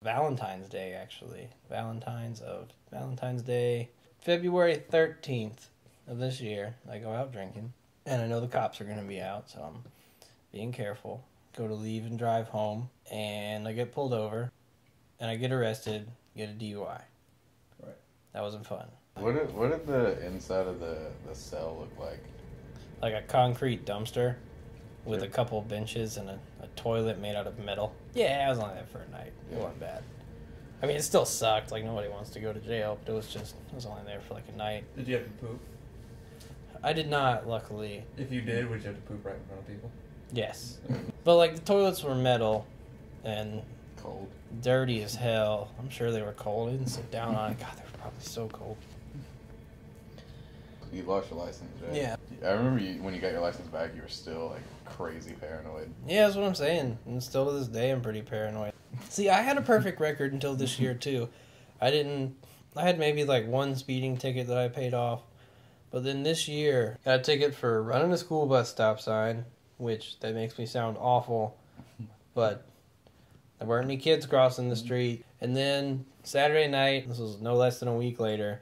Valentine's Day, actually. Valentine's Day, February 13th of this year. I go out drinking, and I know the cops are going to be out, so I'm being careful. Go to leave and drive home, and I get pulled over, and I get arrested, get a DUI. Right. That wasn't fun. What did the inside of the cell look like? Like a concrete dumpster with a couple of benches and a toilet made out of metal. Yeah, I was only there for a night. It wasn't bad. I mean, it still sucked. Like, nobody wants to go to jail, but I was only there for like a night. Did you have to poop? I did not, luckily. If you did, would you have to poop right in front of people? Yes. But, like, the toilets were metal and Cold. dirty as hell. I'm sure they were cold. I didn't sit down on it. God, they were probably so cold. You lost your license, right? Yeah. I remember when you got your license back, you were still, like, crazy paranoid. Yeah, that's what I'm saying. And still to this day, I'm pretty paranoid. See, I had a perfect record until this year, too. I had maybe, like, one speeding ticket that I paid off. But then this year, I got a ticket for running a school bus stop sign, which that makes me sound awful. But there weren't any kids crossing the street. And then Saturday night, this was no less than a week later,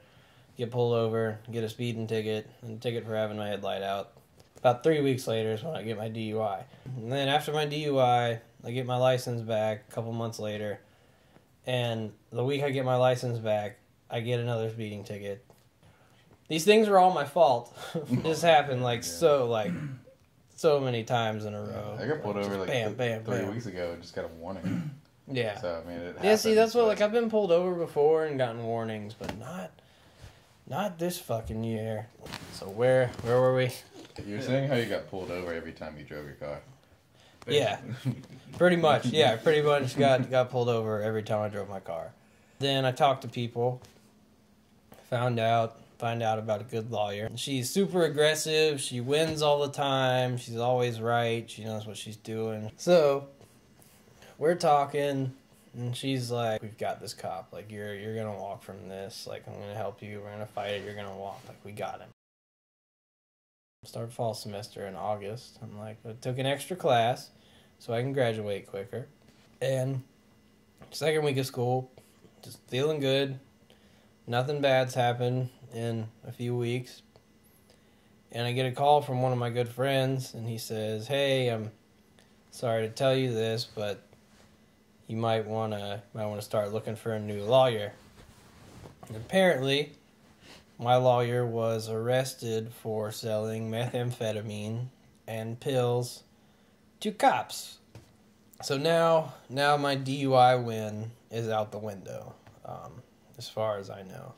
get pulled over, get a speeding ticket, and a ticket for having my headlight out. About 3 weeks later is when I get my DUI. And then after my DUI, I get my license back a couple months later. And the week I get my license back, I get another speeding ticket. These things are all my fault. This happened so many times in a row. I got pulled over like bam, 3 weeks ago and just got a warning. Yeah. So, I mean, it happens. Yeah, see, that's what, like, I've been pulled over before and gotten warnings, but not this fucking year. So where were we? You're saying how you got pulled over every time you drove your car. Yeah, pretty much. Yeah, pretty much got pulled over every time I drove my car. Then I talked to people, find out about a good lawyer. She's super aggressive. She wins all the time. She's always right. She knows what she's doing. So we're talking, and she's like, "We've got this cop. Like, you're gonna walk from this. Like, I'm gonna help you. We're gonna fight it. You're gonna walk. Like, we got him." Start fall semester in August. I'm like, I took an extra class so I can graduate quicker. And second week of school, just feeling good. Nothing bad's happened in a few weeks. And I get a call from one of my good friends, and he says, "Hey, I'm sorry to tell you this, but you might want to start looking for a new lawyer." And apparently, my lawyer was arrested for selling methamphetamine and pills to cops. So now my DUI win is out the window, as far as I know.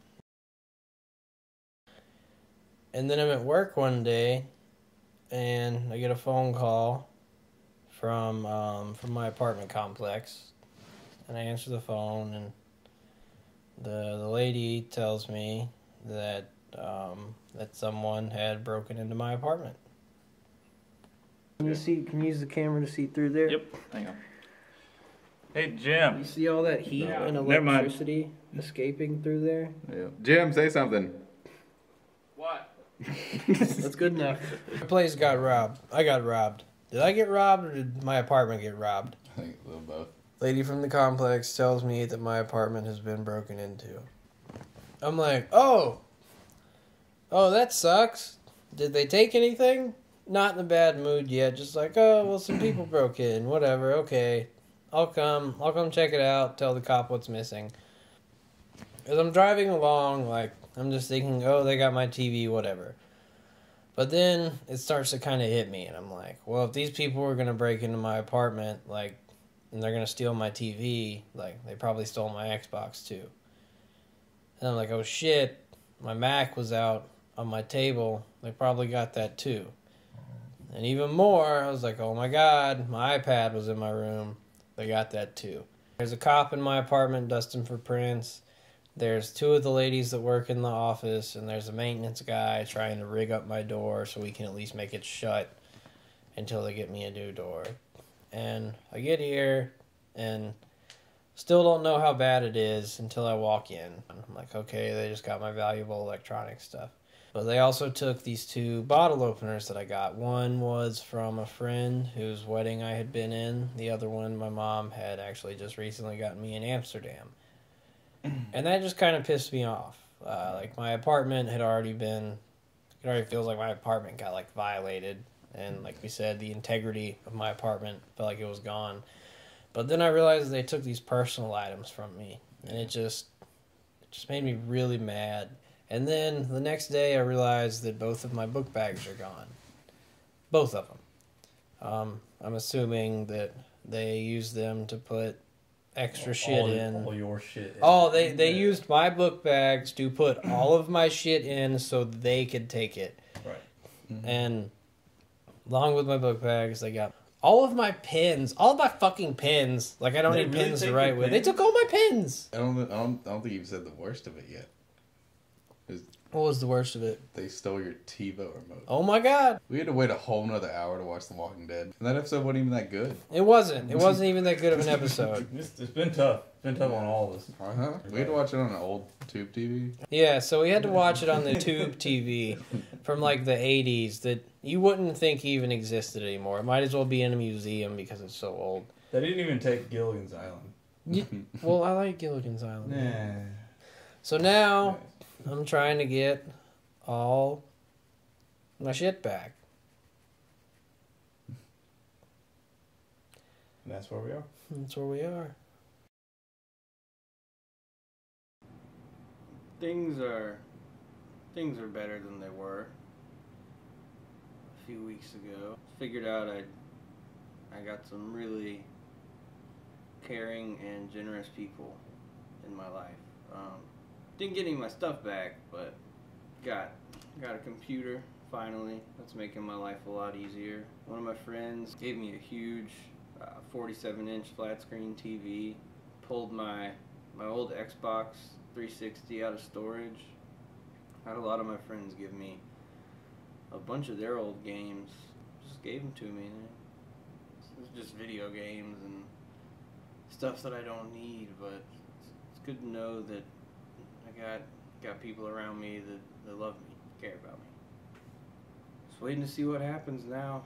And then I'm at work one day, and I get a phone call from my apartment complex, and I answer the phone, and the lady tells me that someone had broken into my apartment. Can you use the camera to see through there? Yep, hang on. Hey, Jim. You see all that heat and electricity escaping through there? Yeah. Jim, say something. What? That's good enough. My place got robbed. I got robbed. Did I get robbed, or did my apartment get robbed? I think a little both. Lady from the complex tells me that my apartment has been broken into. I'm like, oh, that sucks. Did they take anything? Not in a bad mood yet. Just like, oh, well, some people broke in. Whatever. Okay, I'll come check it out. Tell the cop what's missing. As I'm driving along, like, I'm just thinking, oh, they got my TV, whatever. But then it starts to kind of hit me, and I'm like, well, if these people were gonna break into my apartment, like, and they're gonna steal my TV, like, they probably stole my Xbox too. And I'm like, oh shit, my Mac was out on my table. They probably got that too. And even more, I was like, oh my god, my iPad was in my room. They got that too. There's a cop in my apartment dusting for prints. There's two of the ladies that work in the office, and there's a maintenance guy trying to rig up my door so we can at least make it shut until they get me a new door. And I get here, and still don't know how bad it is until I walk in. I'm like, okay, they just got my valuable electronic stuff. But they also took these 2 bottle openers that I got. One was from a friend whose wedding I had been in. The other one, my mom had actually just recently gotten me in Amsterdam. And that just kind of pissed me off. Like, my apartment had already been... It already feels like my apartment got, like, violated. And like we said, the integrity of my apartment felt like it was gone. But then I realized they took these personal items from me. And it just made me really mad. And then the next day I realized that both of my book bags are gone. Both of them. I'm assuming that they used them to put extra shit in. All your shit in. Oh, they used my book bags to put all of my shit in so they could take it. Right. Mm-hmm. And along with my book bags, they got all of my pens. All of my fucking pens. Like, I don't They need really pens to take write your with. They pens? took all my pens. I don't think you've said the worst of it yet. What was the worst of it? They stole your TiVo remote. Oh my god. We had to wait a whole nother hour to watch The Walking Dead. And that episode wasn't even that good. It wasn't. It wasn't even that good of an episode. It's been tough. It's been tough on all of us. Uh-huh. We had to watch it on an old tube TV. Yeah, so we had to watch it on the tube TV from like the 80s that you wouldn't think even existed anymore. It might as well be in a museum because it's so old. They didn't even take Gilligan's Island. Well, I like Gilligan's Island. Nah. So now I'm trying to get all my shit back. And that's where we are. That's where we are. Things are better than they were a few weeks ago. Figured out I got some really caring and generous people in my life. Didn't get any of my stuff back, but got a computer finally. That's making my life a lot easier. One of my friends gave me a huge 47-inch flat screen TV. Pulled my old Xbox 360 out of storage. Had a lot of my friends give me a bunch of their old games. Just gave them to me. It's just video games and stuff that I don't need, but it's good to know that I got people around me that love me, care about me. Just waiting to see what happens now.